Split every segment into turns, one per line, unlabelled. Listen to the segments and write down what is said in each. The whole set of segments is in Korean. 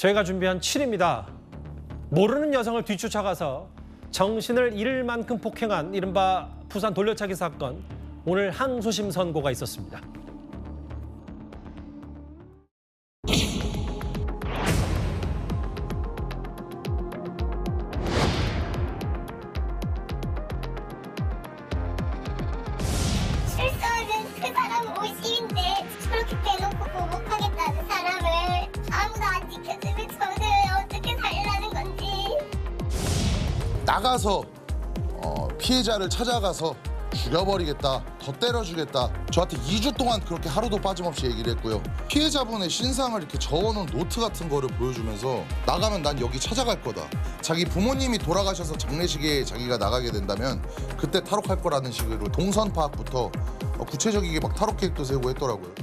저희가 준비한 7위입니다. 모르는 여성을 뒤쫓아가서 정신을 잃을 만큼 폭행한 이른바 부산 돌려차기 사건. 오늘 항소심 선고가 있었습니다.
실수하면 그 사람은 오시인데 그렇게 대놓고 보복하겠다는 사람을 아무도 안 지켜주면 저는 어떻게 살라는 건지.
나가서 피해자를 찾아가서 죽여버리겠다, 더 때려주겠다. 저한테 2주 동안 그렇게 하루도 빠짐없이 얘기를 했고요. 피해자분의 신상을 이렇게 적어놓은 노트 같은 거를 보여주면서 나가면 난 여기 찾아갈 거다. 자기 부모님이 돌아가셔서 장례식에 자기가 나가게 된다면 그때 탈옥할 거라는 식으로 동선 파악부터 구체적이게 막 탈옥 계획도 세우고 했더라고요.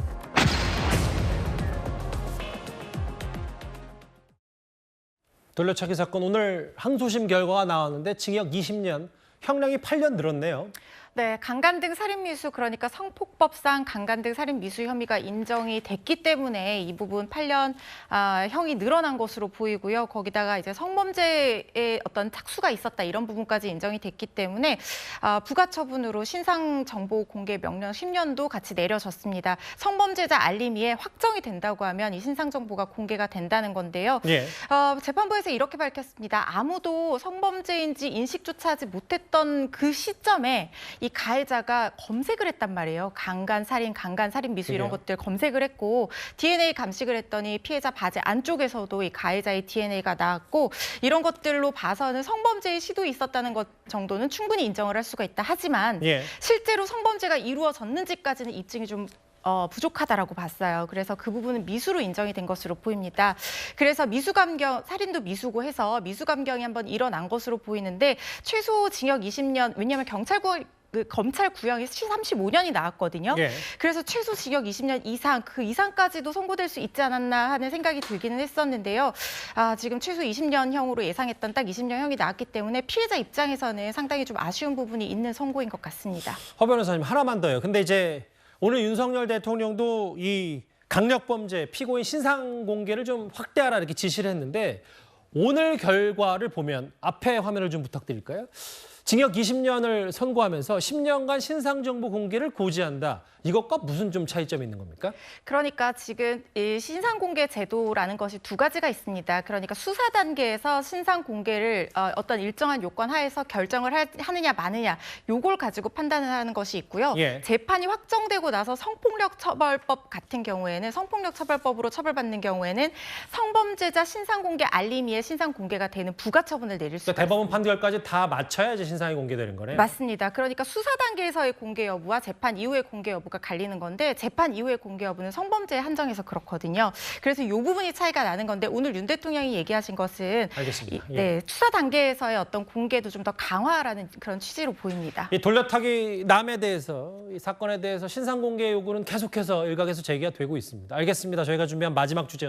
돌려차기 사건 오늘 항소심 결과가 나왔는데 징역 20년, 형량이 8년 늘었네요.
네, 강간 등 살인미수, 그러니까 성폭법상 강간 등 살인미수 혐의가 인정이 됐기 때문에 이 부분 8년 형이 늘어난 것으로 보이고요. 거기다가 이제 성범죄에 어떤 착수가 있었다 이런 부분까지 인정이 됐기 때문에 부가처분으로 신상정보 공개 명령 10년도 같이 내려졌습니다. 성범죄자 알림위에 확정이 된다고 하면 이 신상정보가 공개가 된다는 건데요.
예.
재판부에서 이렇게 밝혔습니다. 아무도 성범죄인지 인식조차 하지 못했던 그 시점에 이 가해자가 검색을 했단 말이에요. 강간, 살인, 미수 이런 것들 검색을 했고 DNA 감식을 했더니 피해자 바지 안쪽에서도 이 가해자의 DNA가 나왔고 이런 것들로 봐서는 성범죄의 시도 있었다는 것 정도는 충분히 인정을 할 수가 있다. 하지만 실제로 성범죄가 이루어졌는지까지는 입증이 좀 부족하다라고 봤어요. 그래서 그 부분은 미수로 인정이 된 것으로 보입니다. 그래서 미수감경, 살인도 미수고 해서 미수감경이 한번 일어난 것으로 보이는데 최소 징역 20년, 왜냐하면 검찰 구형이 35년이 나왔거든요. 그래서 최소 징역 20년 이상, 그 이상까지도 선고될 수 있지 않았나 하는 생각이 들기는 했었는데요. 지금 최소 20년형으로 예상했던 딱 20년형이 나왔기 때문에 피해자 입장에서는 상당히 좀 아쉬운 부분이 있는 선고인 것 같습니다.
허 변호사님, 하나만 더요. 근데 이제 오늘 윤석열 대통령도 이 강력범죄 피고인 신상 공개를 좀 확대하라 이렇게 지시를 했는데 오늘 결과를 보면 앞에 화면을 좀 부탁드릴까요? 징역 20년을 선고하면서 10년간 신상정보 공개를 고지한다. 이것과 무슨 좀 차이점이 있는 겁니까?
그러니까 지금 이 신상공개 제도라는 것이 두 가지가 있습니다. 그러니까 수사 단계에서 신상공개를 어떤 일정한 요건 하에서 결정을 하느냐 마느냐 요걸 가지고 판단을 하는 것이 있고요. 재판이 확정되고 나서 성폭력처벌법 같은 경우에는 성폭력처벌법으로 처벌받는 경우에는 성범죄자 신상공개 알림위에 신상공개가 되는 부가처분을 내릴 수가 있습니다.
대법원 판결까지 다 맞춰야지 신상이 공개되는 거네요.
맞습니다. 그러니까 수사 단계에서의 공개 여부와 재판 이후의 공개 여부가 갈리는 건데 재판 이후의 공개 여부는 성범죄에 한정해서 그렇거든요. 그래서 이 부분이 차이가 나는 건데 오늘 윤 대통령이 얘기하신 것은
알겠습니다.
수사 단계에서의 어떤 공개도 좀 더 강화하라는 그런 취지로 보입니다.
이 돌려타기 남에 대해서, 이 사건에 대해서 신상 공개 요구는 계속해서 일각에서 제기가 되고 있습니다. 알겠습니다. 저희가 준비한 마지막 주제였습니다.